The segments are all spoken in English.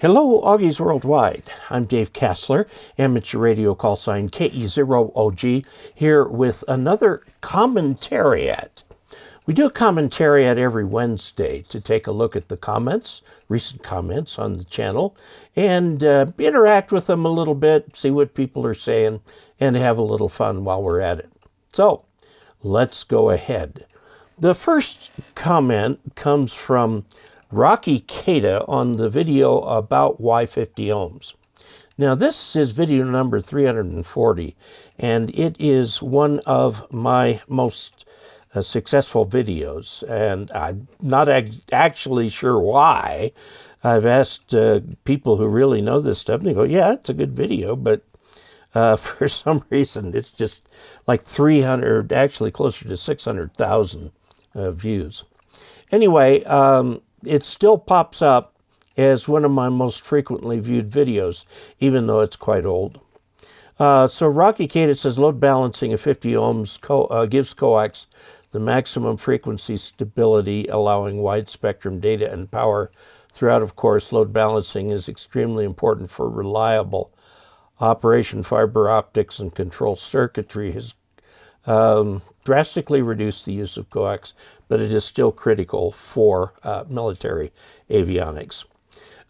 Hello, Augies Worldwide. I'm Dave Kassler, amateur radio call sign KE0OG, here with another Commentariat. We do a Commentariat every Wednesday to take a look at the comments, recent comments on the channel, and interact with them a little bit, see what people are saying, and have a little fun while we're at it. So, let's go ahead. The first comment comes from Rocky Kata on the video about why 50 ohms. Now this is video number 340, and it is one of my most successful videos, and I'm not actually sure why. I've asked people who really know this stuff, and they go, yeah, it's a good video, but for some reason it's just like 300, actually closer to 600,000 views. Anyway, it still pops up as one of my most frequently viewed videos, even though it's quite old. So Rocky Kata says load balancing of 50 ohms gives coax the maximum frequency stability, allowing wide spectrum data and power throughout. Of course, load balancing is extremely important for reliable operation. Fiber optics and control circuitry has drastically reduced the use of coax, but it is still critical for military avionics.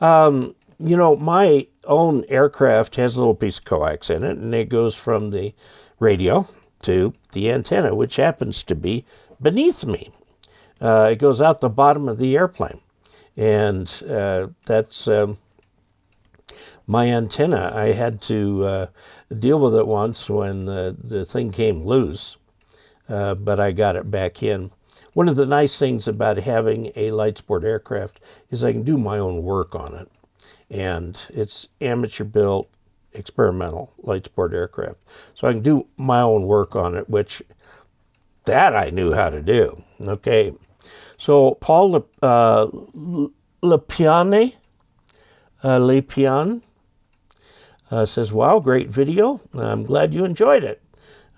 You know, my own aircraft has a little piece of coax in it, and it goes from the radio to the antenna, which happens to be beneath me. It goes out the bottom of the airplane, and that's my antenna. I had to deal with it once when the thing came loose, but I got it back in. One of the nice things about having a light sport aircraft is I can do my own work on it. And it's amateur built, experimental light sport aircraft. So I can do my own work on it, which that I knew how to do. Okay. So Paul Lepian says, wow, great video. I'm glad you enjoyed it.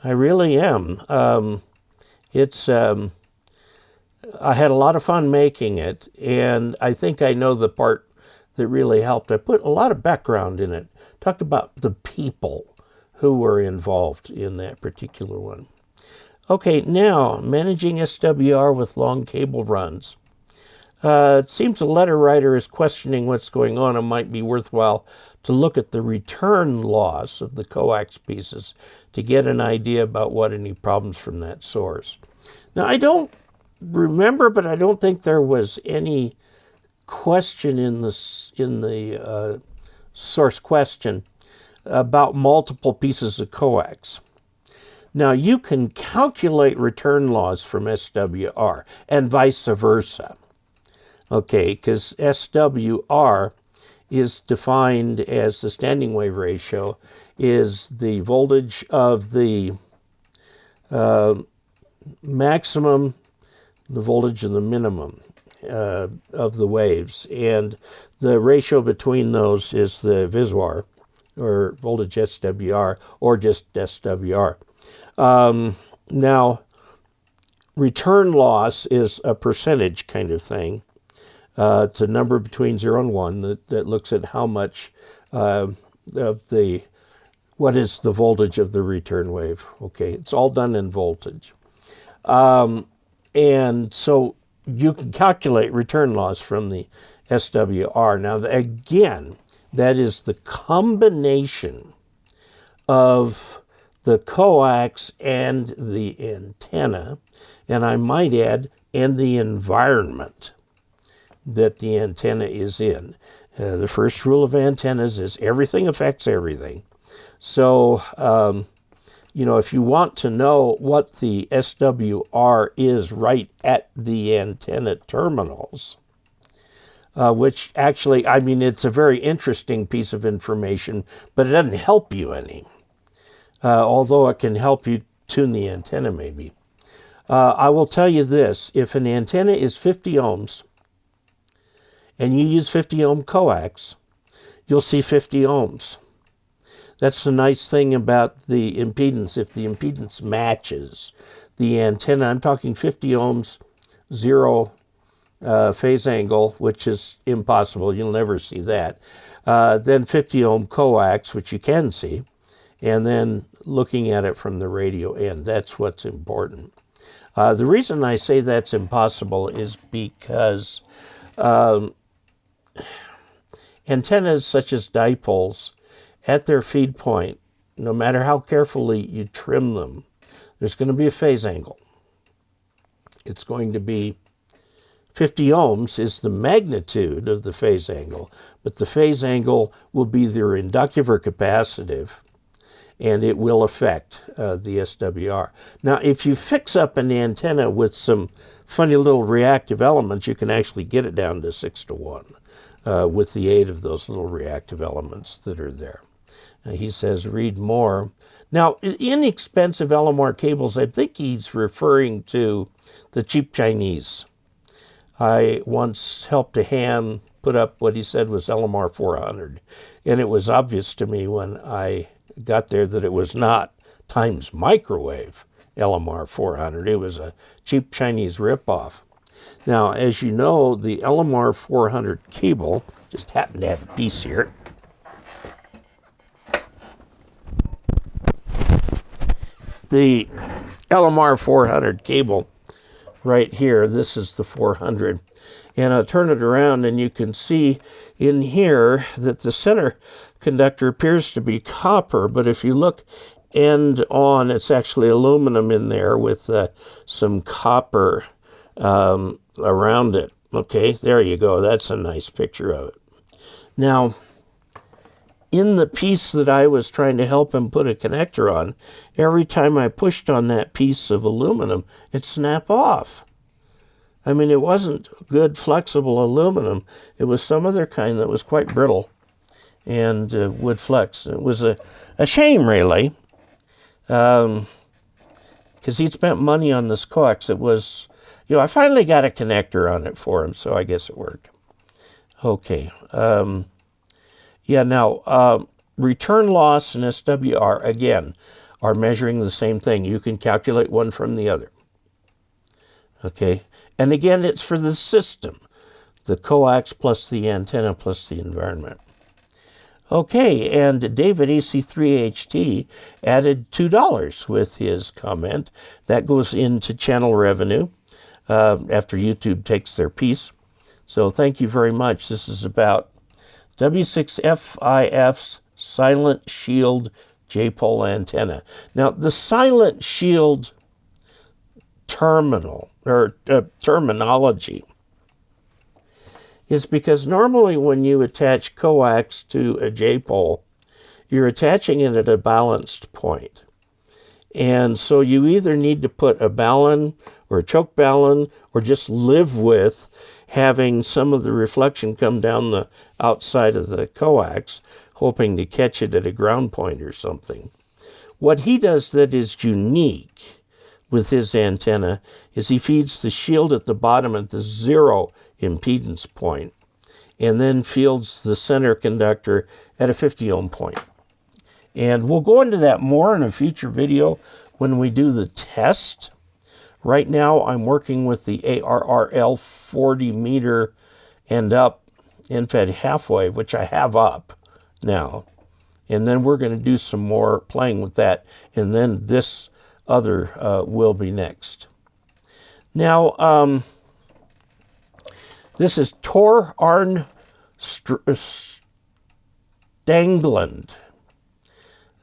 I really am. I had a lot of fun making it, and I think I know the part that really helped. I put a lot of background in it. Talked about the people who were involved in that particular one. Okay, now, managing SWR with long cable runs. It seems the letter writer is questioning what's going on. It might be worthwhile to look at the return loss of the coax pieces to get an idea about what any problems from that source. Now, I don't remember, but I don't think there was any question in the source question about multiple pieces of coax. Now, you can calculate return loss from SWR and vice versa. Okay, because SWR is defined as the standing wave ratio is the voltage of the maximum, the voltage and the minimum of the waves, and the ratio between those is the VSWR, or voltage SWR, or just SWR. Now, return loss is a percentage kind of thing. It's a number between 0 and 1 that looks at how much what is the voltage of the return wave. Okay, it's all done in voltage. And so you can calculate return loss from the SWR. Now, again, that is the combination of the coax and the antenna, and I might add, and the environment that the antenna is in. The first rule of antennas is everything affects everything. So, you know, if you want to know what the SWR is right at the antenna terminals, which actually, I mean, it's a very interesting piece of information, but it doesn't help you any, although it can help you tune the antenna maybe. I will tell you this, if an antenna is 50 ohms and you use 50 ohm coax, you'll see 50 ohms. That's the nice thing about the impedance. If the impedance matches the antenna, I'm talking 50 ohms, 0 phase angle, which is impossible. You'll never see that. Then 50 ohm coax, which you can see, and then looking at it from the radio end. That's what's important. The reason I say that's impossible is because antennas such as dipoles, at their feed point, no matter how carefully you trim them, there's going to be a phase angle. It's going to be 50 ohms is the magnitude of the phase angle, but the phase angle will be either inductive or capacitive, and it will affect the SWR. Now, if you fix up an antenna with some funny little reactive elements, you can actually get it down to 6-to-1 with the aid of those little reactive elements that are there. He says, read more. Now, inexpensive LMR cables, I think he's referring to the cheap Chinese. I once helped a ham put up what he said was LMR 400, and it was obvious to me when I got there that it was not Times Microwave LMR 400. It was a cheap Chinese ripoff. Now, as you know, the LMR 400 cable, just happened to have a piece here. The LMR 400 cable right here, this is the 400. And I'll turn it around and you can see in here that the center conductor appears to be copper, but if you look end on, it's actually aluminum in there with some copper around it. Okay, there you go. That's a nice picture of it. Now, in the piece that I was trying to help him put a connector on, every time I pushed on that piece of aluminum, it snapped off. I mean, it wasn't good flexible aluminum. It was some other kind that was quite brittle and would flex. It was a shame, really, because he'd spent money on this coax. It was, you know, I finally got a connector on it for him, so I guess it worked. Okay. Yeah, now, return loss and SWR, again, are measuring the same thing. You can calculate one from the other. Okay, and again, it's for the system, the coax plus the antenna plus the environment. Okay, and David AC3HT added $2 with his comment. That goes into channel revenue after YouTube takes their piece. So thank you very much. This is about W6FIF's Silent Shield JPole antenna. Now, the Silent Shield terminology is because normally when you attach coax to a JPole, you're attaching it at a balanced point. And so you either need to put a balun or a choke balun or just live with having some of the reflection come down the outside of the coax, hoping to catch it at a ground point or something. What he does that is unique with his antenna is he feeds the shield at the bottom at the 0 impedance point and then fields the center conductor at a 50 ohm point. And we'll go into that more in a future video when we do the test. Right now, I'm working with the ARRL 40 meter and up end-fed half wave, which I have up now. And then we're going to do some more playing with that. And then this other will be next. Now, this is Tor Arn Stangland.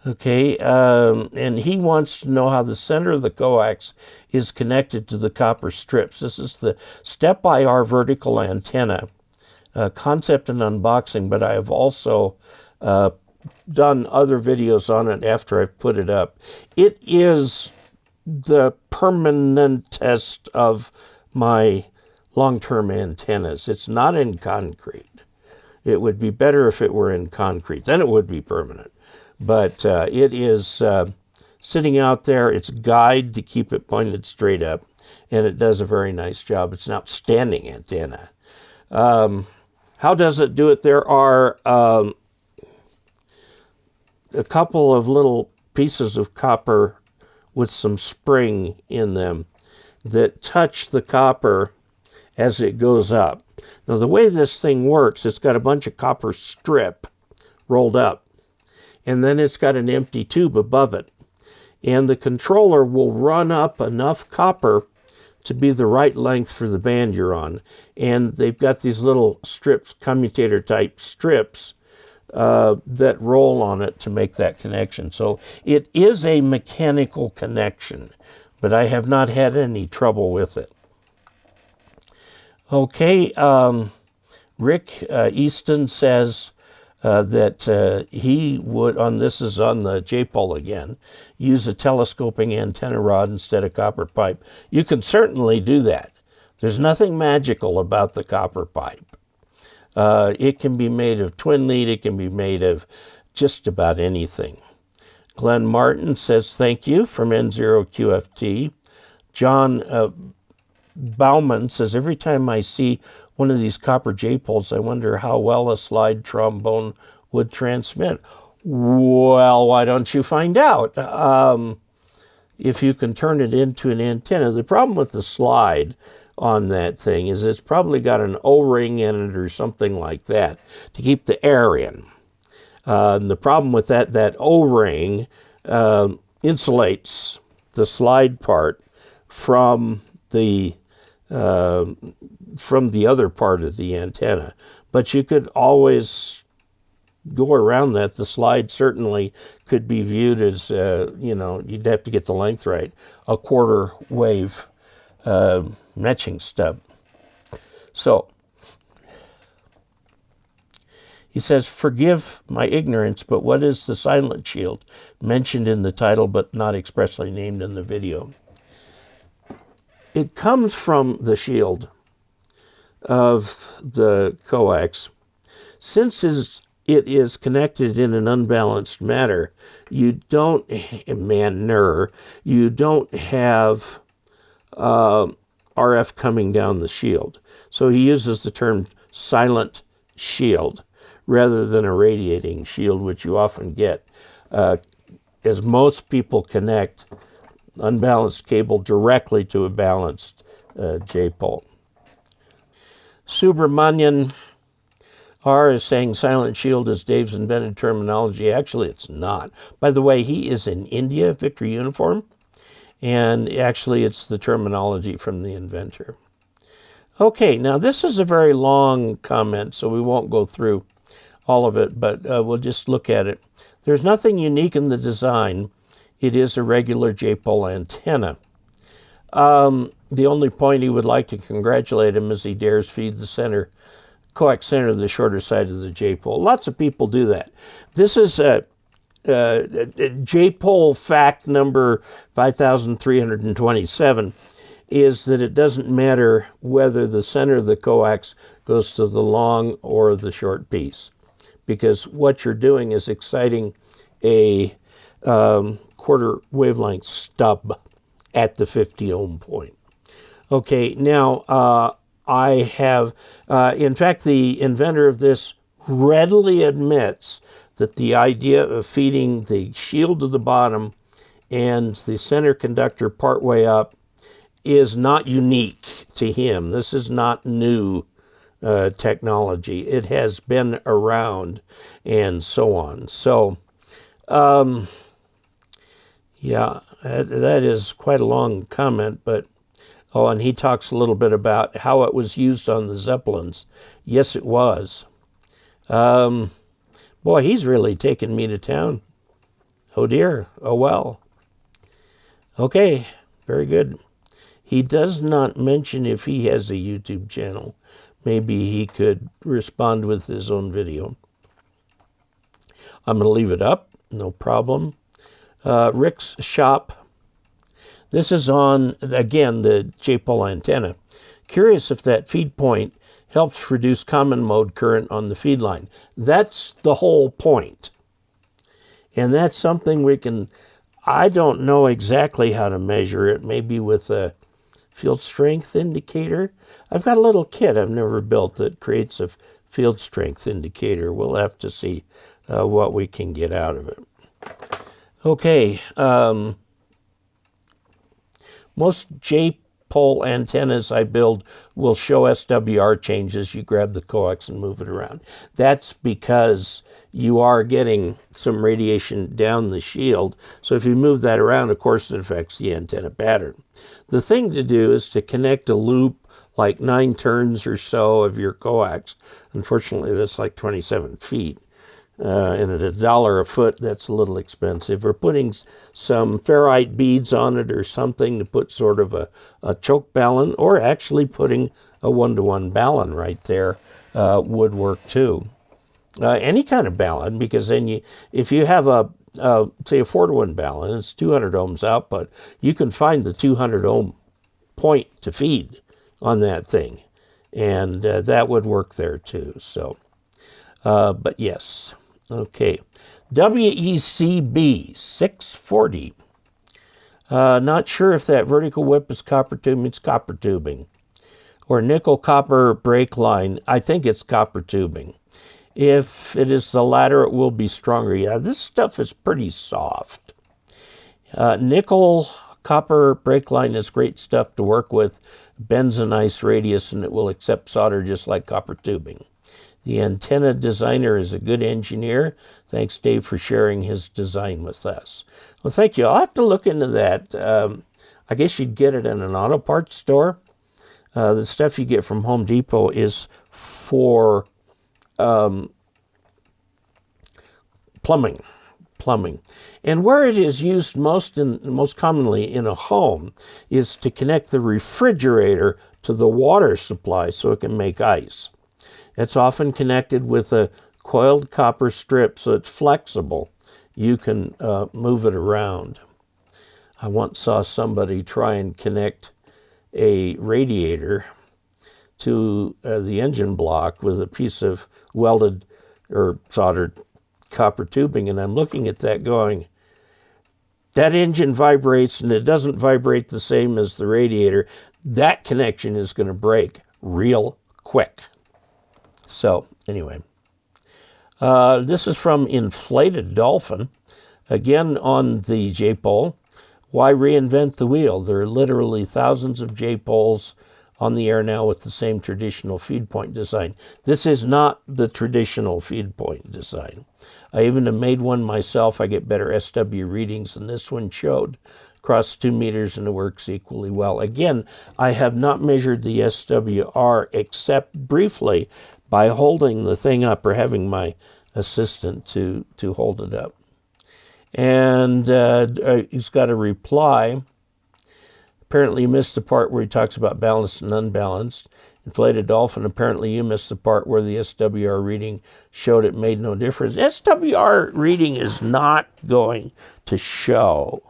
Okay, and he wants to know how the center of the coax is connected to the copper strips. This is the step-IR vertical antenna concept and unboxing, but I have also done other videos on it after I've put it up. It is the permanentest of my long-term antennas. It's not in concrete. It would be better if it were in concrete. Then it would be permanent. But it is sitting out there. It's guide to keep it pointed straight up, and it does a very nice job. It's an outstanding antenna. How does it do it? There are a couple of little pieces of copper with some spring in them that touch the copper as it goes up. Now, the way this thing works, it's got a bunch of copper strip rolled up, and then it's got an empty tube above it. And the controller will run up enough copper to be the right length for the band you're on. And they've got these little strips, commutator type strips, that roll on it to make that connection. So it is a mechanical connection, but I have not had any trouble with it. Okay, Rick Easton says that he would, this is on the JPole again, use a telescoping antenna rod instead of copper pipe. You can certainly do that. There's nothing magical about the copper pipe. It can be made of twin lead. It can be made of just about anything. Glenn Martin says, thank you from N0QFT. John Bauman says, every time I see one of these copper JPoles, I wonder how well a slide trombone would transmit. Well, why don't you find out? If you can turn it into an antenna. The problem with the slide on that thing is it's probably got an O-ring in it or something like that to keep the air in. And the problem with that O-ring insulates the slide part from the other part of the antenna. But you could always go around that. The slide certainly could be viewed as, you'd have to get the length right, a quarter wave matching stub. So, he says, forgive my ignorance, but what is the silent shield mentioned in the title but not expressly named in the video? It comes from the shield of the coax. Since it is connected in an unbalanced manner, you don't have RF coming down the shield. So he uses the term silent shield rather than a radiating shield, which you often get, as most people connect unbalanced cable directly to a balanced JPole. Subramanian R is saying silent shield is Dave's invented terminology. Actually, it's not. By the way, he is in India, Victory Uniform, and actually it's the terminology from the inventor. Okay, now this is a very long comment, so we won't go through all of it, but we'll just look at it. There's nothing unique in the design. It is a regular JPole antenna. The only point he would like to congratulate him is he dares feed the coax center to the shorter side of the JPole. Lots of people do that. This is a JPole fact number 5327 is that it doesn't matter whether the center of the coax goes to the long or the short piece, because what you're doing is exciting a quarter wavelength stub at the 50 ohm point. Okay, now I have, in fact, the inventor of this readily admits that the idea of feeding the shield to the bottom and the center conductor partway up is not unique to him. This is not new technology. It has been around and so on. So, yeah, that is quite a long comment, but, oh, and he talks a little bit about how it was used on the Zeppelins. Yes, it was. Boy, he's really taken me to town. Oh dear, oh well. Okay, very good. He does not mention if he has a YouTube channel. Maybe he could respond with his own video. I'm going to leave it up, no problem. Rick's Shop. This is on, again, the JPole antenna. Curious if that feed point helps reduce common mode current on the feed line. That's the whole point. And that's something we can, I don't know exactly how to measure it, maybe with a field strength indicator. I've got a little kit I've never built that creates a field strength indicator. We'll have to see what we can get out of it. Okay, most JPole antennas I build will show SWR changes. You grab the coax and move it around. That's because you are getting some radiation down the shield. So if you move that around, of course, it affects the antenna pattern. The thing to do is to connect a loop like 9 turns or so of your coax. Unfortunately, that's like 27 feet. And at $1 a foot, that's a little expensive. Or putting some ferrite beads on it or something to put sort of a choke ballon, or actually putting a 1-to-1 ballon right there would work too. Any kind of ballon, because then if you have say a 4-to-1 ballon, it's 200 ohms output, you can find the 200 ohm point to feed on that thing, and that would work there too. So, but yes, okay. WECB 640. Not sure if that vertical whip is copper tubing. It's copper tubing, or nickel copper brake line. I think it's copper tubing. If it is the latter, it will be stronger. Yeah, this stuff is pretty soft. Nickel copper brake line is great stuff to work with. Bends a nice radius, and it will accept solder just like copper tubing. The antenna designer is a good engineer. Thanks, Dave, for sharing his design with us. Well, thank you. I'll have to look into that. I guess you'd get it in an auto parts store. The stuff you get from Home Depot is for plumbing. And where it is used most commonly in a home is to connect the refrigerator to the water supply so it can make ice. It's often connected with a coiled copper strip so it's flexible. You can move it around. I once saw somebody try and connect a radiator to the engine block with a piece of welded or soldered copper tubing, and I'm looking at that going, that engine vibrates, and it doesn't vibrate the same as the radiator. That connection is going to break real quick. So anyway, this is from Inflated Dolphin, again on the JPole. Why reinvent the wheel? There are literally thousands of JPoles on the air now with the same traditional feed point design. This is not the traditional feed point design. I even have made one myself. I get better SW readings than this one showed. Across 2 meters, and it works equally well. Again, I have not measured the SWR except briefly by holding the thing up or having my assistant to hold it up. And he's got a reply. Apparently you missed the part where he talks about balanced and unbalanced. Inflated Dolphin, apparently you missed the part where the SWR reading showed it made no difference. SWR reading is not going to show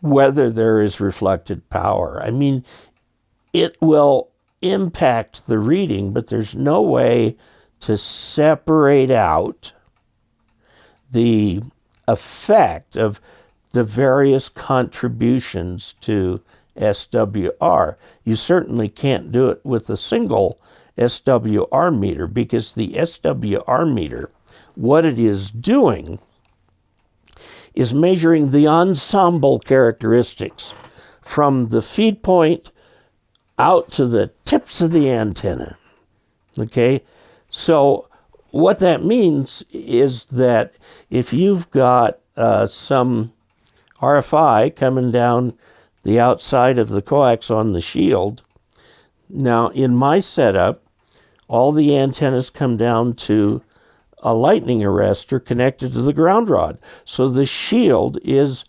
whether there is reflected power. I mean, it will impact the reading, but there's no way to separate out the effect of the various contributions to SWR. You certainly can't do it with a single SWR meter, because the SWR meter, what it is doing is measuring the ensemble characteristics from the feed point out to the tips of the antenna. Okay? So what that means is that if you've got some RFI coming down the outside of the coax on the shield, now in my setup, all the antennas come down to a lightning arrestor connected to the ground rod. So the shield is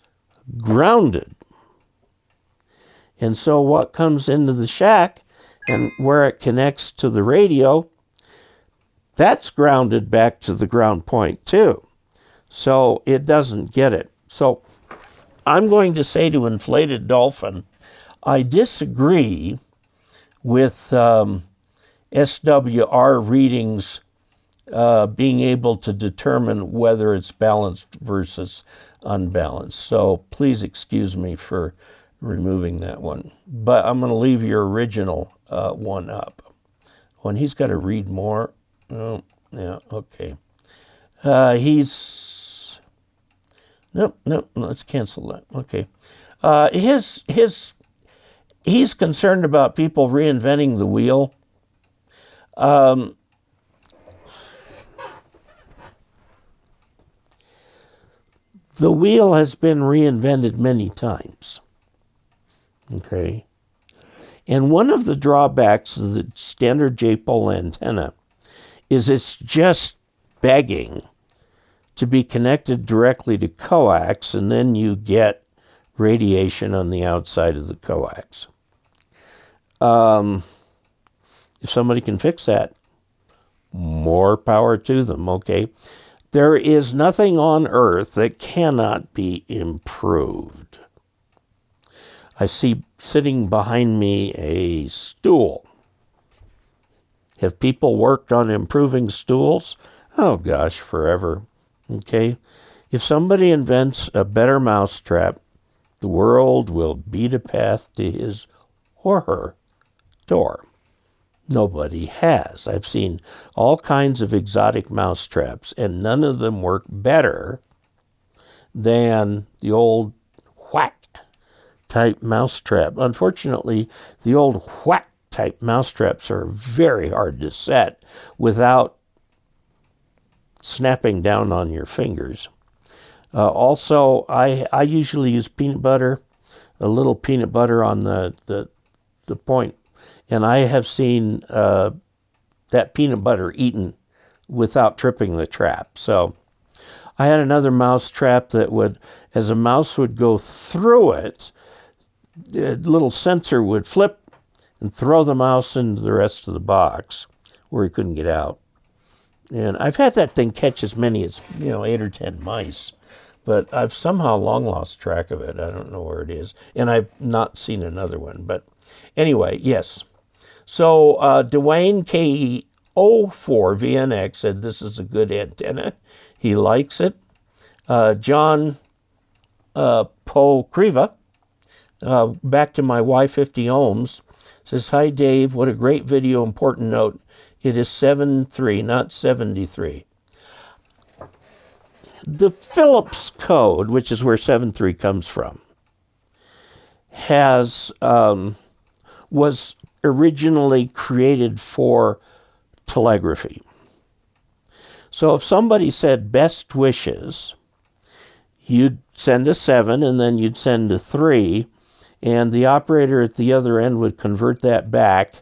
grounded. And so what comes into the shack and where it connects to the radio, that's grounded back to the ground point too. So it doesn't get it. So I'm going to say to Inflated Dolphin, I disagree with SWR readings being able to determine whether it's balanced versus unbalanced. So please excuse me for removing that one. But I'm going to leave your original one up. When he's got to read more. Oh, yeah, okay. Nope, let's cancel that. Okay. he's concerned about people reinventing the wheel. The wheel has been reinvented many times. Okay. And one of the drawbacks of the standard JPole antenna is it's just begging to be connected directly to coax, and then you get radiation on the outside of the coax. If somebody can fix that, more power to them, okay? There is nothing on Earth that cannot be improved. I see sitting behind me a stool. Have people worked on improving stools? Oh gosh, forever. Okay? If somebody invents a better mousetrap, the world will beat a path to his or her door. Nobody has. I've seen all kinds of exotic mousetraps, and none of them work better than the old whack type mousetrap. Unfortunately, the old whack type mousetraps are very hard to set without snapping down on your fingers. Also, I usually use peanut butter, a little peanut butter on the point, and I have seen that peanut butter eaten without tripping the trap. So I had another mouse trap that would, as a mouse would go through it, a little sensor would flip and throw the mouse into the rest of the box where he couldn't get out. And I've had that thing catch as many as, 8 or 10 mice, but I've somehow long lost track of it. I don't know where it is. And I've not seen another one. But anyway, yes. So Dwayne KE04VNX said this is a good antenna. He likes it. John Pokriva, back to my Y50 ohms, says, "Hi Dave, what a great video, important note. It is 7.3, not 73. The Phillips Code, which is where 7.3 comes from, was originally created for telegraphy. So if somebody said best wishes, you'd send a 7 and then you'd send a 3, and the operator at the other end would convert that back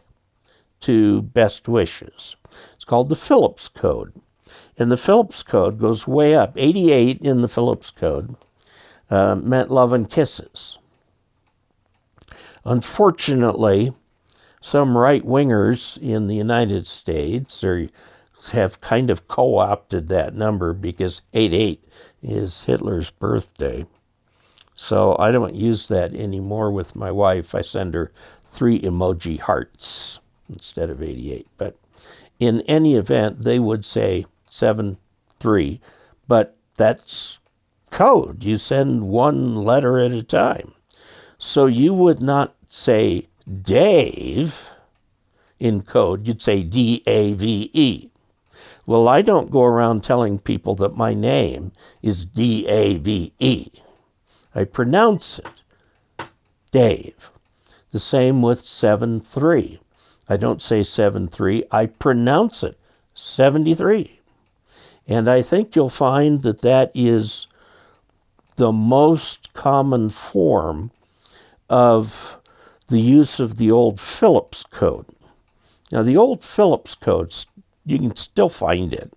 to best wishes. It's called the Phillips Code. And the Phillips Code goes way up. 88 in the Phillips Code meant love and kisses. Unfortunately, some right-wingers in the United States have kind of co-opted that number because 88 is Hitler's birthday. So I don't use that anymore with my wife. I send her 3 emoji hearts instead of 88. But in any event, they would say 7.3. But that's code. You send one letter at a time. So you would not say Dave in code. You'd say D-A-V-E. Well, I don't go around telling people that my name is D-A-V-E. I pronounce it Dave. The same with 7.3. I don't say 7.3. I pronounce it 73. And I think you'll find that that is the most common form of the use of the old Phillips Code. Now, the old Phillips Code, you can still find it,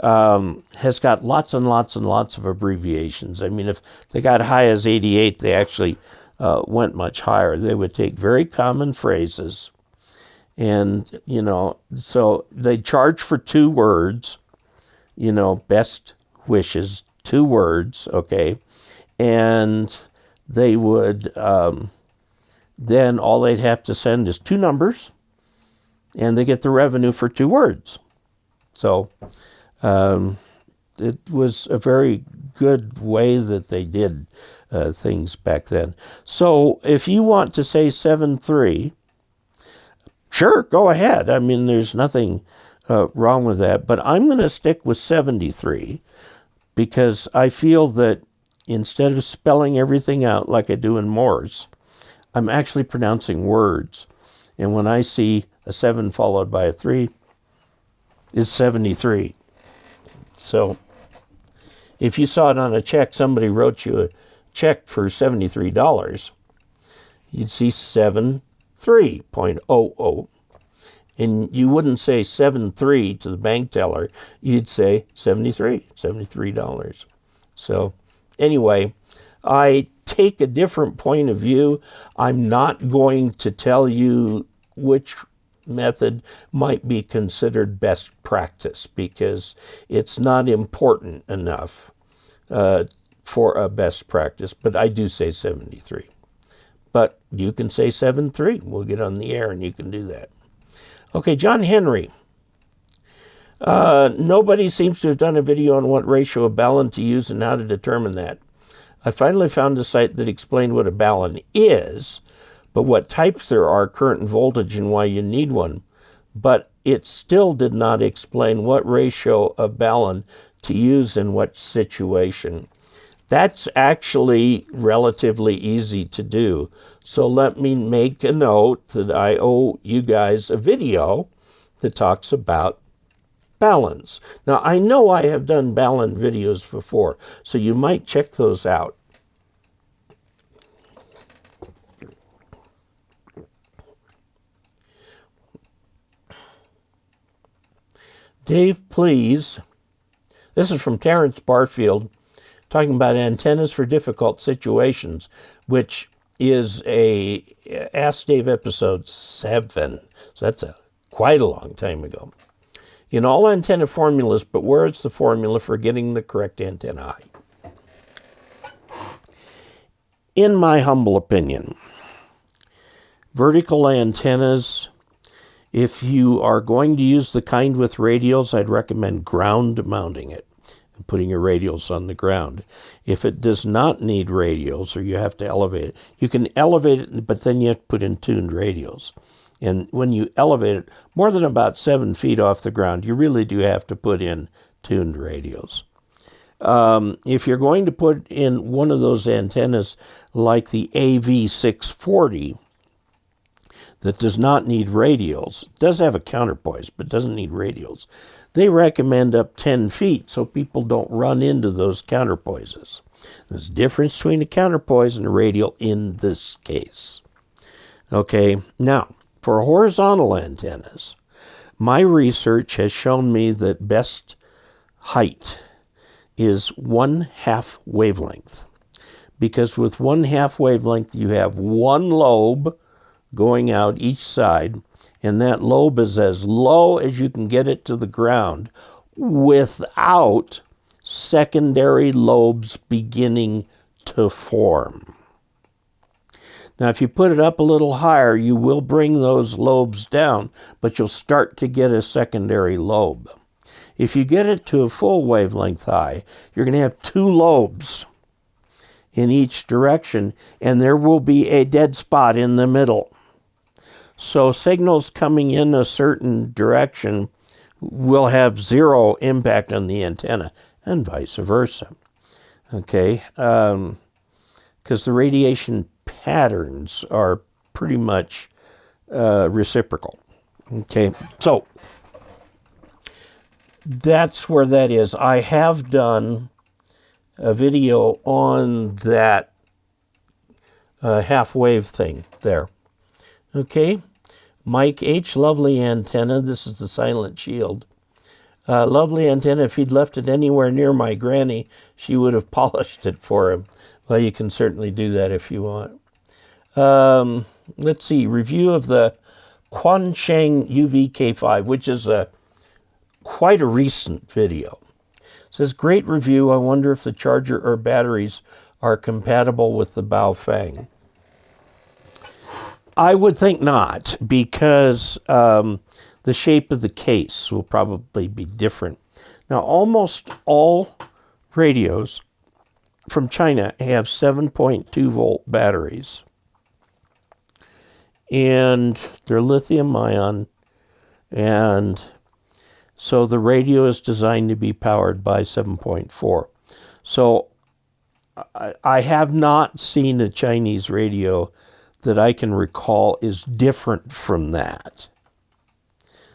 has got lots and lots and lots of abbreviations. I mean, if they got high as 88, they actually went much higher. They would take very common phrases, and, so they charge for 2 words, best wishes, 2 words, okay, and they would, then all they'd have to send is 2 numbers, and they get the revenue for 2 words. So it was a very good way that they did things back then. So if you want to say 7.3, sure, go ahead. I mean, there's nothing wrong with that. But I'm going to stick with 73 because I feel that instead of spelling everything out like I do in Morse, I'm actually pronouncing words. And when I see a 7 followed by a 3, it's 73. So if you saw it on a check, somebody wrote you a check for $73, you'd see 73.00. And you wouldn't say 73 to the bank teller. You'd say $73. So anyway, I take a different point of view. I'm not going to tell you which method might be considered best practice because it's not important enough for a best practice, but I do say 73. But you can say 73. We'll get on the air and you can do that. Okay, John Henry. Nobody seems to have done a video on what ratio of balun to use and how to determine that. I finally found a site that explained what a balun is, but what types there are, current and voltage, and why you need one. But it still did not explain what ratio of balun to use in what situation. That's actually relatively easy to do. So let me make a note that I owe you guys a video that talks about baluns. Now, I know I have done balun videos before, so you might check those out. Dave, please. This is from Terrence Barfield, talking about antennas for difficult situations, which is a Ask Dave episode 7. So that's quite a long time ago. In all antenna formulas, but where is the formula for getting the correct antenna height? In my humble opinion, vertical antennas, if you are going to use the kind with radials, I'd recommend ground mounting it and putting your radials on the ground. If it does not need radials or you have to elevate it, you can elevate it, but then you have to put in tuned radials. And when you elevate it more than about 7 feet off the ground, you really do have to put in tuned radials. If you're going to put in one of those antennas like the AV640 that does not need radials, does have a counterpoise, but doesn't need radials, they recommend up 10 feet so people don't run into those counterpoises. There's a difference between a counterpoise and a radial in this case. Okay, now, for horizontal antennas, my research has shown me that best height is 1/2 wavelength. Because with 1/2 wavelength, you have one lobe going out each side, and that lobe is as low as you can get it to the ground without secondary lobes beginning to form. Now, if you put it up a little higher, you will bring those lobes down, but you'll start to get a secondary lobe. If you get it to a full wavelength high, you're going to have 2 lobes in each direction, and there will be a dead spot in the middle. So signals coming in a certain direction will have 0 impact on the antenna, and vice versa. Okay, because the radiation patterns are pretty much reciprocal. Okay, so that's where that is. I have done a video on that half wave thing there. Okay, Mike H, lovely antenna. This is the silent shield. Lovely antenna. If he'd left it anywhere near my granny, she would have polished it for him. Well, you can certainly do that if you want. Let's see, review of the Shang UV-K5, which is quite a recent video. It says, great review. I wonder if the charger or batteries are compatible with the Baofeng. I would think not, because the shape of the case will probably be different. Now, almost all radios from China have 7.2 volt batteries. And they're lithium ion, and so the radio is designed to be powered by 7.4. So I have not seen a Chinese radio that I can recall is different from that.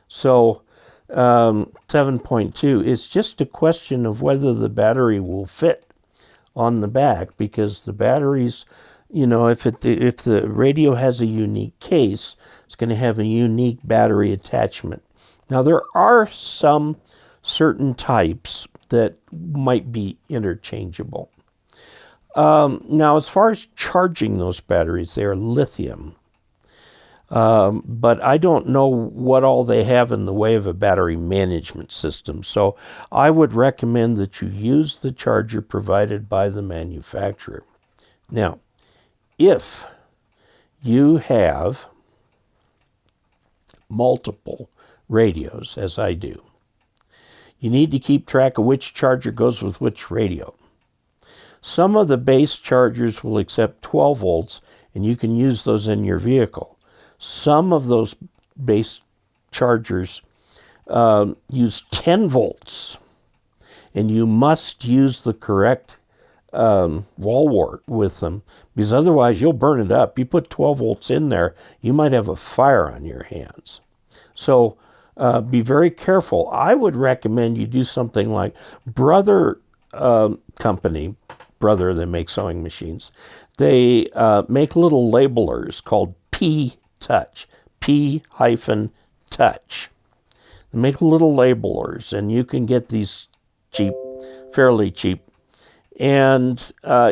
So 7.2, it's just a question of whether the battery will fit on the back, because the batteries, you know, if the radio has a unique case, it's going to have a unique battery attachment. Now, there are some certain types that might be interchangeable. Now, as far as charging those batteries, they are lithium. But I don't know what all they have in the way of a battery management system. So I would recommend that you use the charger provided by the manufacturer. Now, if you have multiple radios, as I do, you need to keep track of which charger goes with which radio. Some of the base chargers will accept 12 volts, and you can use those in your vehicle. Some of those base chargers use 10 volts, and you must use the correct wall wart with them, because otherwise you'll burn it up. You put 12 volts in there, you might have a fire on your hands. So be very careful. I would recommend you do something like Brother company, Brother, they make sewing machines. They make little labelers called P-Touch, P-Touch. They make little labelers, and you can get these cheap, fairly cheap. And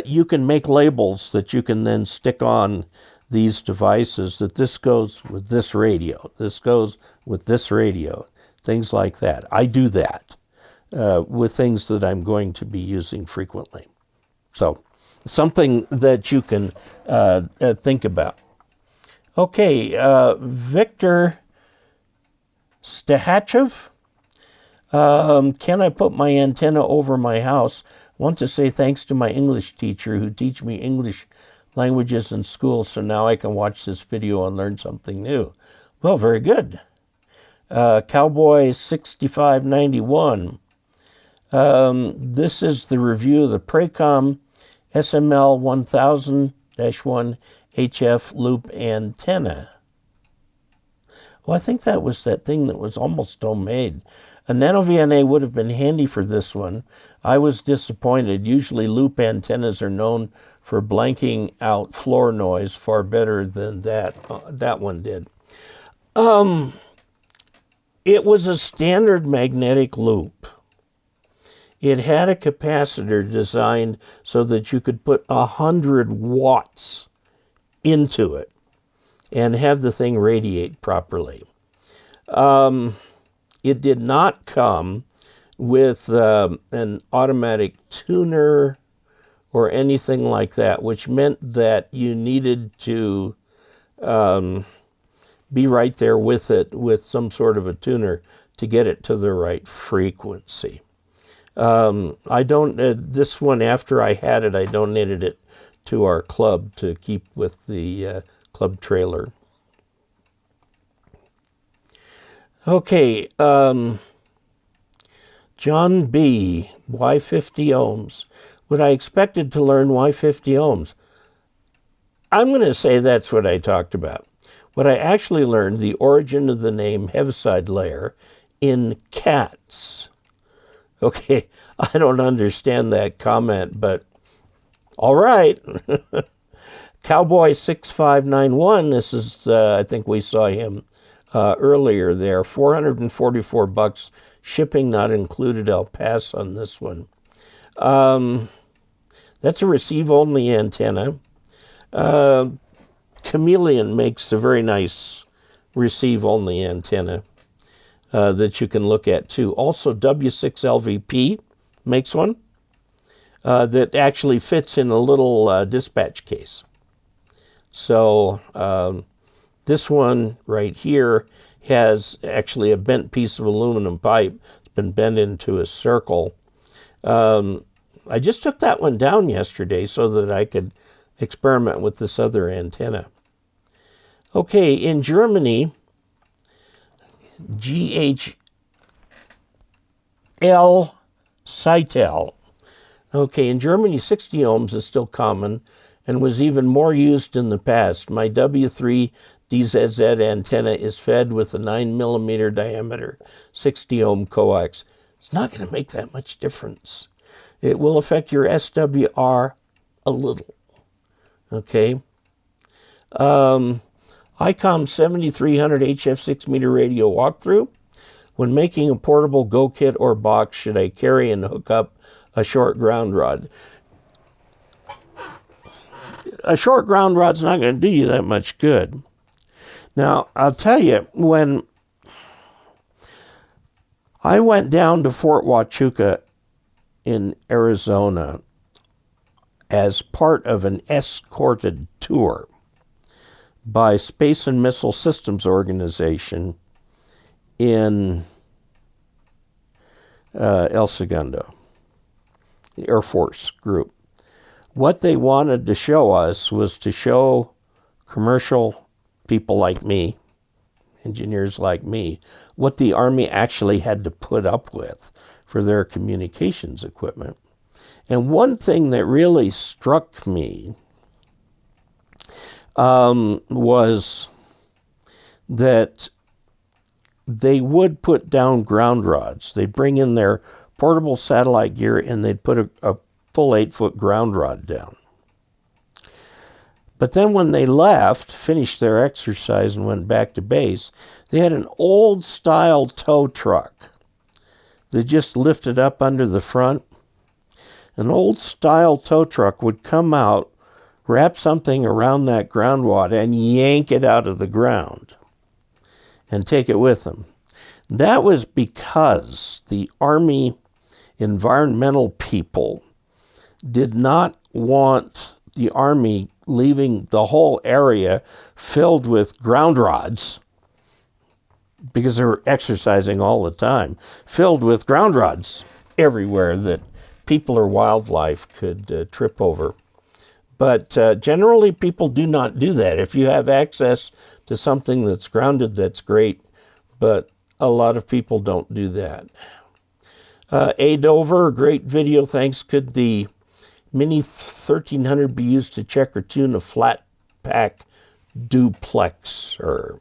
you can make labels that you can then stick on these devices, that this goes with this radio, this goes with this radio, things like that. I do that with things that I'm going to be using frequently. So something that you can think about. Okay, Victor Stahachev. Can I put my antenna over my house? Want to say thanks to my English teacher who teach me English languages in school, so now I can watch this video and learn something new. Well, very good. Cowboy 6591. This is the review of the Pracom SML 1000-1 HF loop antenna. Well, I think that was that thing that was almost homemade. A nano VNA would have been handy for this one. I was disappointed. Usually loop antennas are known for blanking out floor noise far better than that one did. It was a standard magnetic loop. It had a capacitor designed so that you could put 100 watts into it and have the thing radiate properly. It did not come with an automatic tuner or anything like that, which meant that you needed to be right there with it with some sort of a tuner to get it to the right frequency. This one, after I had it, I donated it to our club to keep with the club trailer. Okay, John B., why 50 ohms? What I expected to learn, why 50 ohms? I'm going to say that's what I talked about. What I actually learned, the origin of the name Heaviside Layer in cats. Okay, I don't understand that comment, but all right. Cowboy 6591, this is, I think we saw him earlier there, $444, shipping not included. I'll pass on this one. That's a receive-only antenna. Chameleon makes a very nice receive-only antenna that you can look at too. Also, W6LVP makes one that actually fits in a little dispatch case. So this one right here has actually a bent piece of aluminum pipe. It's been bent into a circle. I just took that one down yesterday so that I could experiment with this other antenna. Okay, in Germany, GHL Seitel. Okay, in Germany, 60 ohms is still common, and was even more used in the past. My W3 DZZ antenna is fed with a 9mm diameter 60 ohm coax. It's not going to make that much difference. It will affect your SWR a little. Okay. ICOM 7300 HF 6-meter radio walkthrough. When making a portable Go kit or box, should I carry and hook up a short ground rod? A short ground rod's not going to do you that much good. Now, I'll tell you, when I went down to Fort Huachuca in Arizona as part of an escorted tour by Space and Missile Systems Organization in El Segundo, the Air Force group. What they wanted to show us was to show commercial people like me, engineers like me, what the Army actually had to put up with for their communications equipment. And one thing that really struck me was that they would put down ground rods. They'd bring in their portable satellite gear and they'd put a full 8-foot ground rod down. But then when they left, finished their exercise and went back to base, they had an old style tow truck that just lifted up under the front. An old style tow truck would come out, wrap something around that ground rod and yank it out of the ground and take it with them. That was because the Army environmental people did not want the Army leaving the whole area filled with ground rods, because they were exercising all the time, filled with ground rods everywhere that people or wildlife could trip over. But generally, people do not do that. If you have access to something that's grounded, that's great, but a lot of people don't do that. A Dover, great video, thanks. Could the Mini 1300 be used to check or tune a flat pack duplexer?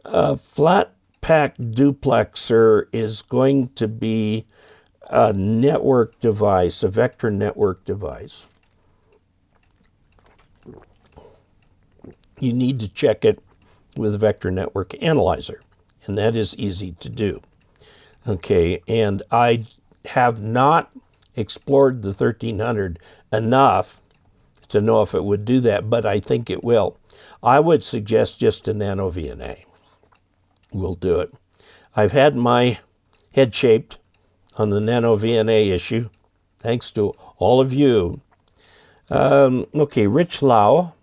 A flat pack duplexer is going to be a network device, a vector network device. You need to check it with a vector network analyzer, and that is easy to do. Okay, and I have not explored the 1300 enough to know if it would do that, but I think it will. I would suggest just a nano VNA will do it. I've had my head shaped on the nano VNA issue, thanks to all of you. Okay, Rich Lau.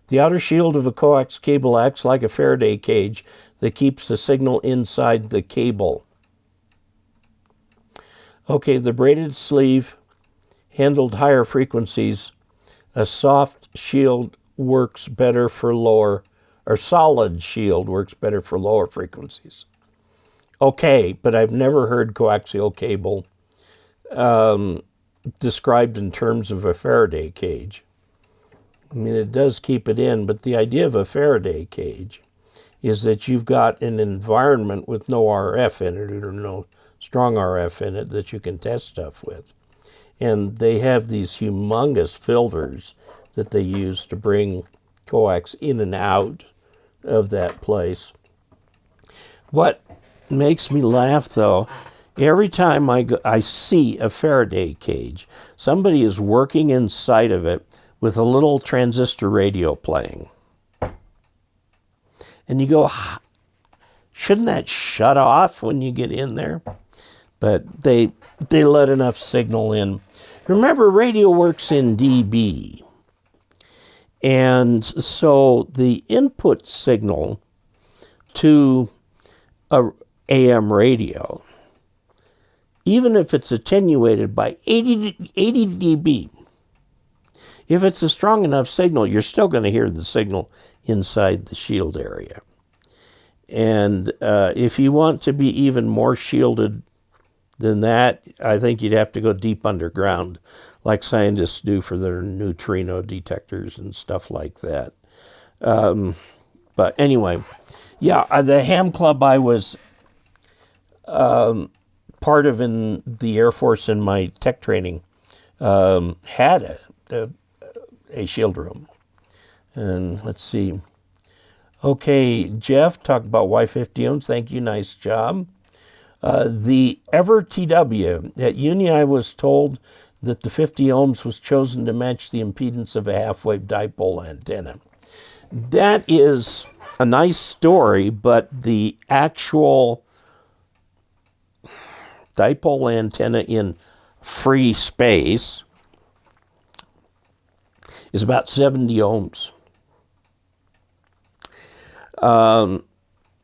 The outer shield of a coax cable acts like a Faraday cage that keeps the signal inside the cable. Okay, the braided sleeve handled higher frequencies. A soft shield works better for lower, or solid shield works better for lower frequencies. Okay, but I've never heard coaxial cable described in terms of a Faraday cage. I mean, it does keep it in, but the idea of a Faraday cage is that you've got an environment with no RF in it, or no strong RF in it, that you can test stuff with. And they have these humongous filters that they use to bring coax in and out of that place. What makes me laugh, though, every time I see a Faraday cage, somebody is working inside of it with a little transistor radio playing. And you go, shouldn't that shut off when you get in there? But they let enough signal in. Remember, radio works in dB. And so the input signal to a AM radio, even if it's attenuated by 80 dB, if it's a strong enough signal, you're still going to hear the signal inside the shield area. And if you want to be even more shielded than that, I think you'd have to go deep underground, like scientists do for their neutrino detectors and stuff like that. But anyway, yeah, the ham club I was part of in the Air Force in my tech training had a shield room. And let's see. Okay, Jeff, talk about why 50 ohms. Thank you, nice job. The Ever TW. At uni, I was told that the 50 ohms was chosen to match the impedance of a half-wave dipole antenna. That is a nice story, but the actual dipole antenna in free space is about 70 ohms.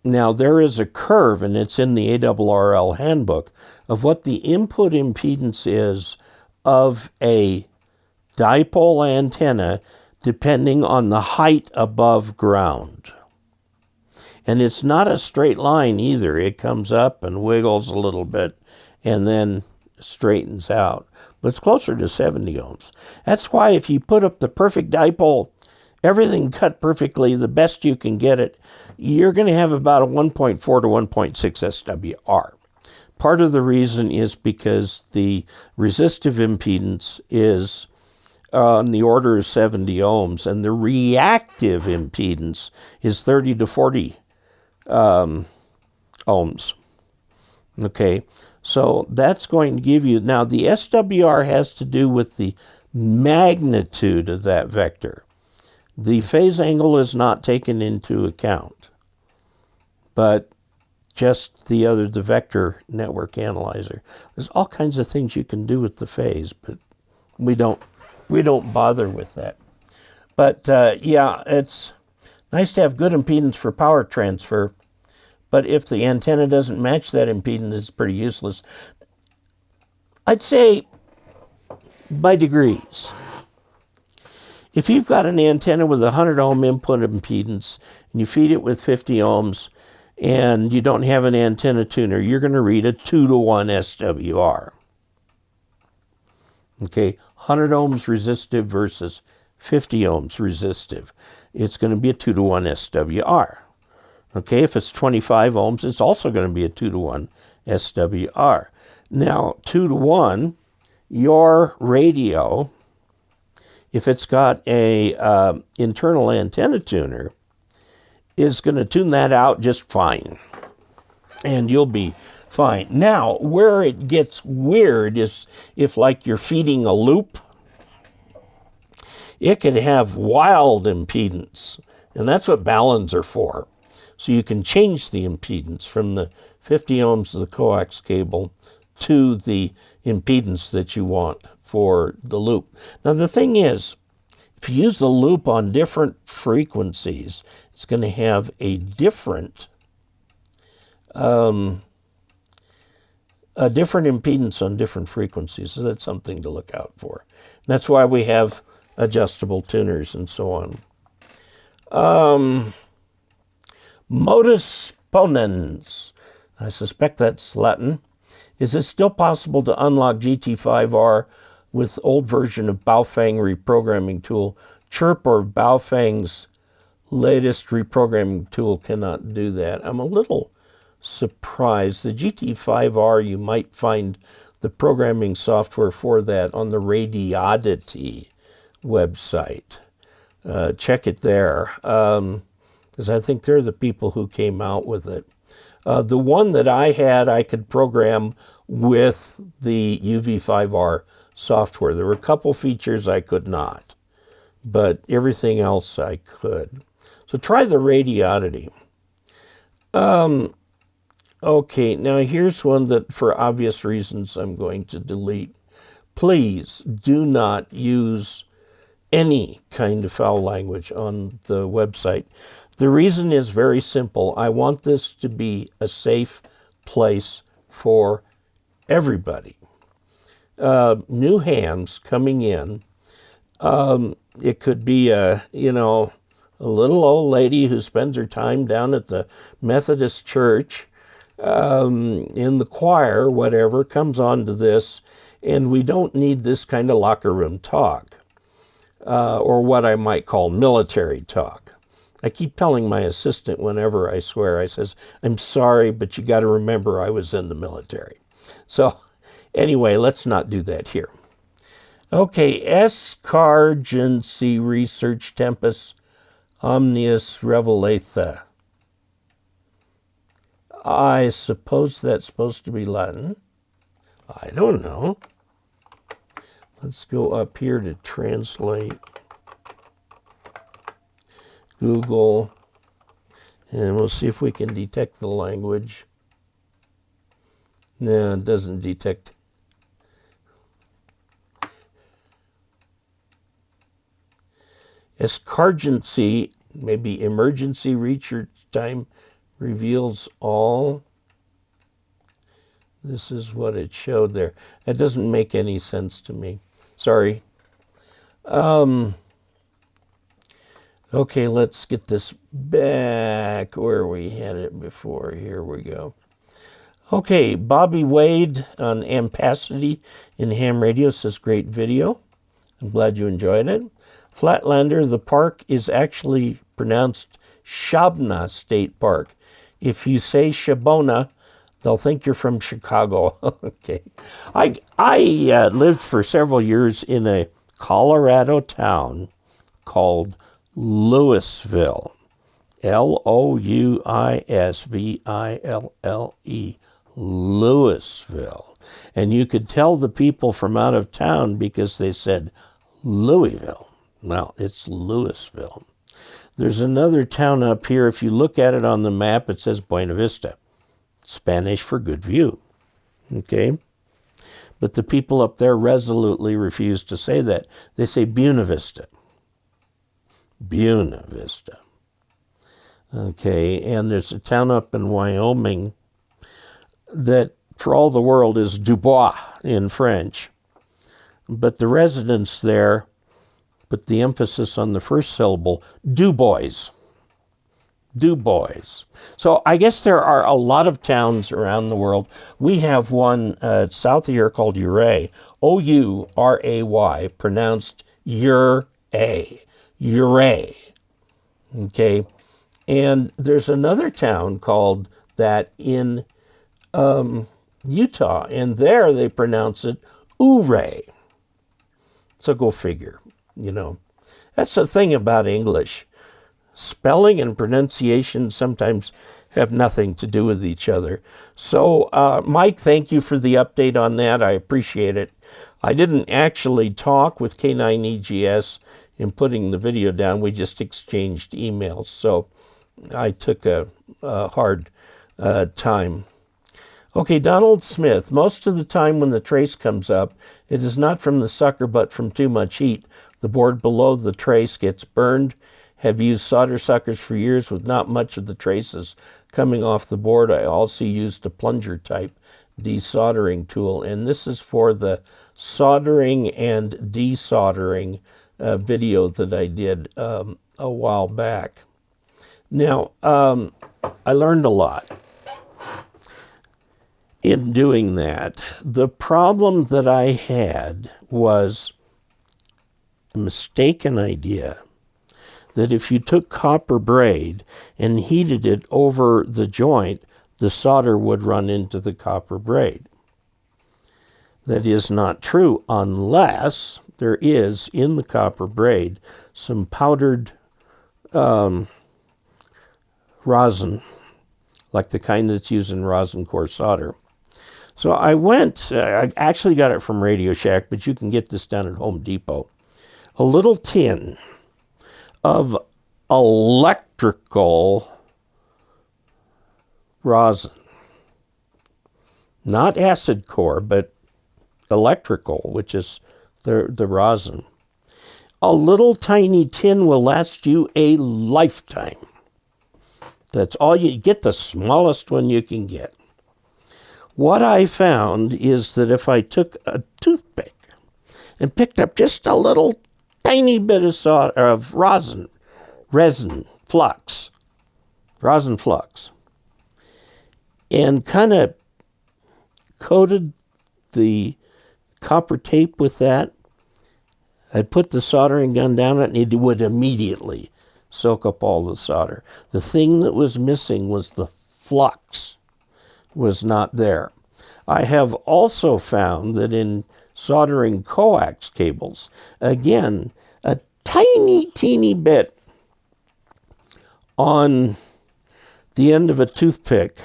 Now, there is a curve, and it's in the ARRL handbook, of what the input impedance is of a dipole antenna depending on the height above ground. And it's not a straight line either. It comes up and wiggles a little bit and then straightens out. But it's closer to 70 ohms. That's why if you put up the perfect dipole, everything cut perfectly, the best you can get it, you're going to have about a 1.4 to 1.6 SWR. Part of the reason is because the resistive impedance is on the order of 70 ohms, and the reactive impedance is 30 to 40 ohms. Okay, so that's going to give you, now the SWR has to do with the magnitude of that vector. The phase angle is not taken into account, but just the vector network analyzer. There's all kinds of things you can do with the phase, but we don't bother with that. But yeah, it's nice to have good impedance for power transfer, but if the antenna doesn't match that impedance, it's pretty useless. I'd say by degrees. If you've got an antenna with a 100 ohm input impedance and you feed it with 50 ohms and you don't have an antenna tuner, you're going to read a 2 to 1 SWR. Okay, 100 ohms resistive versus 50 ohms resistive. It's going to be a 2 to 1 SWR. Okay, if it's 25 ohms, it's also going to be a 2 to 1 SWR. Now, 2 to 1, your radio, if it's got a internal antenna tuner, is going to tune that out just fine. And you'll be fine. Now, where it gets weird is if, like, you're feeding a loop, it could have wild impedance. And that's what baluns are for. So you can change the impedance from the 50 ohms of the coax cable to the impedance that you want for the loop. Now, the thing is, if you use the loop on different frequencies, it's going to have a different impedance on different frequencies. So that's something to look out for. And that's why we have adjustable tuners and so on. Modus ponens, I suspect that's Latin. Is it still possible to unlock GT5R with old version of Baofeng reprogramming tool? Chirp or Baofeng's latest reprogramming tool cannot do that. I'm a little surprised. The GT5R, you might find the programming software for that on the Radiodity website. Check it there, because I think they're the people who came out with it. The one that I had, I could program with the UV5R software. There were a couple features I could not, but everything else I could. So try the Radiodity. Okay, now here's one that for obvious reasons I'm going to delete. Please do not use any kind of foul language on the website. The reason is very simple. I want this to be a safe place for everybody. New hams coming in. It could be a little old lady who spends her time down at the Methodist church in the choir, whatever, comes on to this, And we don't need this kind of locker room talk, or what I might call military talk. I keep telling my assistant whenever I swear, I says, I'm sorry, but you got to remember I was in the military. So anyway, let's not do that here. Okay, escargency research tempus omnius revelatha. I suppose that's supposed to be Latin. I don't know. Let's go up here to translate. Google, and we'll see if we can detect the language. No, it doesn't detect. Escargency, maybe emergency research time reveals all. This is what it showed there. That doesn't make any sense to me. Sorry. Okay, let's get this back where we had it before. Here we go. Okay, Bobby Wade on ampacity in ham radio says, great video. I'm glad you enjoyed it. Flatlander, the park is actually pronounced Shabna State Park. If you say Shabona, they'll think you're from Chicago. Okay. I lived for several years in a Colorado town called Louisville. Louisville. Louisville. And you could tell the people from out of town because they said Louisville. Well, it's Louisville. There's another town up here. If you look at it on the map, it says Buena Vista. Spanish for good view. Okay? But the people up there resolutely refuse to say that. They say Buena Vista. Buena Vista. Okay, and there's a town up in Wyoming that, for all the world, is Dubois in French. But the residents there put the emphasis on the first syllable, Dubois. Dubois. So I guess there are a lot of towns around the world. We have one south of here called Ouray, O-U-R-A-Y, pronounced Ur-A. Ouray. Okay. And there's another town called that in Utah, and there they pronounce it Ouray. So go figure, you know. That's the thing about English. Spelling and pronunciation sometimes have nothing to do with each other. So, Mike, thank you for the update on that. I appreciate it. I didn't actually talk with K9EGS in putting the video down. We just exchanged emails. So I took a hard time. Okay, Donald Smith. Most of the time when the trace comes up, it is not from the sucker, but from too much heat. The board below the trace gets burned. Have used solder suckers for years with not much of the traces coming off the board. I also used a plunger type desoldering tool, and this is for the soldering and desoldering video that I did a while back. Now, I learned a lot in doing that. The problem that I had was a mistaken idea that if you took copper braid and heated it over the joint, the solder would run into the copper braid. That is not true unless there is in the copper braid some powdered rosin, like the kind that's used in rosin core solder. So I actually got it from Radio Shack, but you can get this down at Home Depot. A little tin of electrical rosin. Not acid core, but electrical, which is the rosin. A little tiny tin will last you a lifetime. That's all you get, the smallest one you can get. What I found is that if I took a toothpick and picked up just a little tiny bit of rosin flux, and kind of coated the copper tape with that. I'd put the soldering gun down it, and it would immediately soak up all the solder. The thing that was missing was the flux was not there. I have also found that in soldering coax cables, again, a teeny bit on the end of a toothpick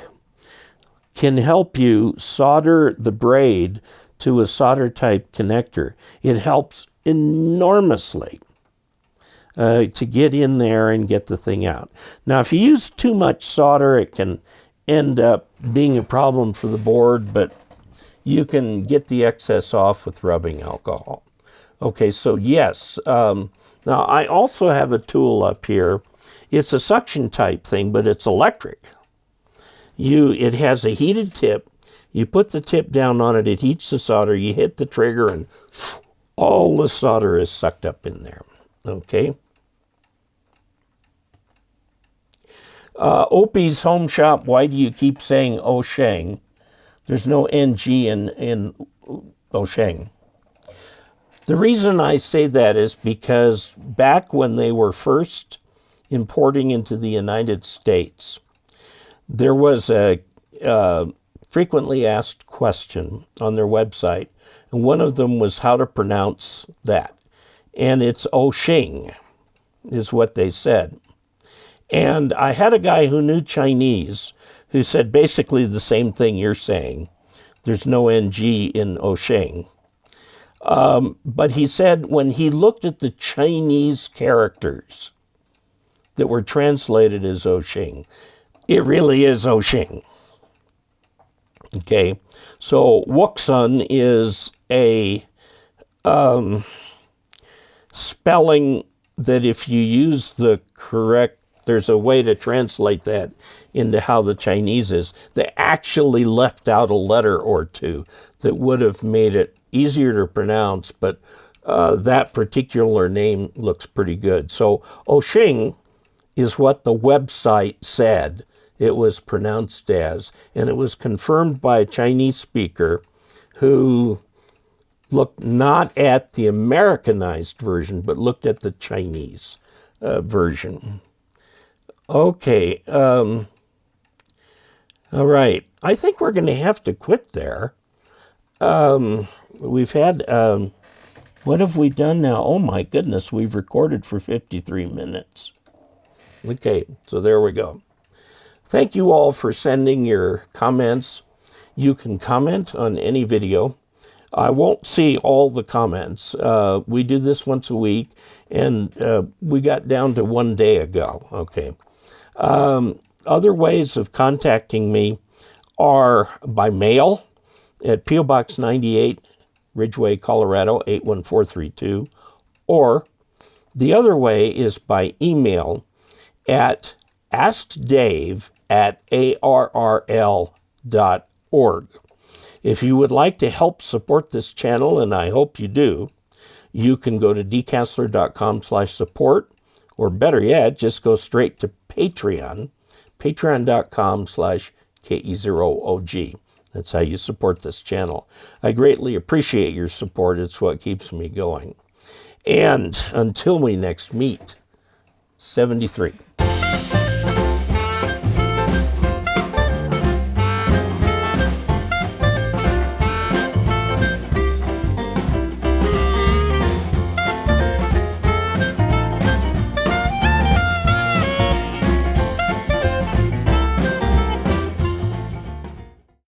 can help you solder the braid to a solder type connector. It helps enormously to get in there and get the thing out. Now, if you use too much solder, it can end up being a problem for the board, but you can get the excess off with rubbing alcohol. Okay, so yes. Now, I also have a tool up here. It's a suction type thing, but it's electric. It has a heated tip. You put the tip down on it, it heats the solder, you hit the trigger, and all the solder is sucked up in there. Okay. Opie's Home Shop, why do you keep saying Oh Shang? There's no NG in Oh Shang. The reason I say that is because back when they were first importing into the United States, there was a frequently asked question on their website, and one of them was how to pronounce that. And it's Oh Shing, is what they said. And I had a guy who knew Chinese who said basically the same thing you're saying. There's no NG in Oh Shing. But he said when he looked at the Chinese characters that were translated as Oh Shing, it really is Oh Shing. Okay, so Wuxun is a spelling that if you use the correct, there's a way to translate that into how the Chinese is. They actually left out a letter or two that would have made it easier to pronounce, but that particular name looks pretty good. So Oshing is what the website said it was pronounced as, and it was confirmed by a Chinese speaker who looked not at the Americanized version, but looked at the Chinese version. Okay, all right. I think we're going to have to quit there. We've had, what have we done now? Oh my goodness, we've recorded for 53 minutes. Okay, so there we go. Thank you all for sending your comments. You can comment on any video. I won't see all the comments. We do this once a week, and we got down to one day ago. Okay. Other ways of contacting me are by mail at P.O. Box 98, Ridgeway, Colorado, 81432, or the other way is by email at askdave@arrl.org. If you would like to help support this channel, and I hope you do, you can go to dcasler.com/support, or better yet, just go straight to Patreon, patreon.com/KE0OG. That's how you support this channel. I greatly appreciate your support. It's what keeps me going. And until we next meet, 73.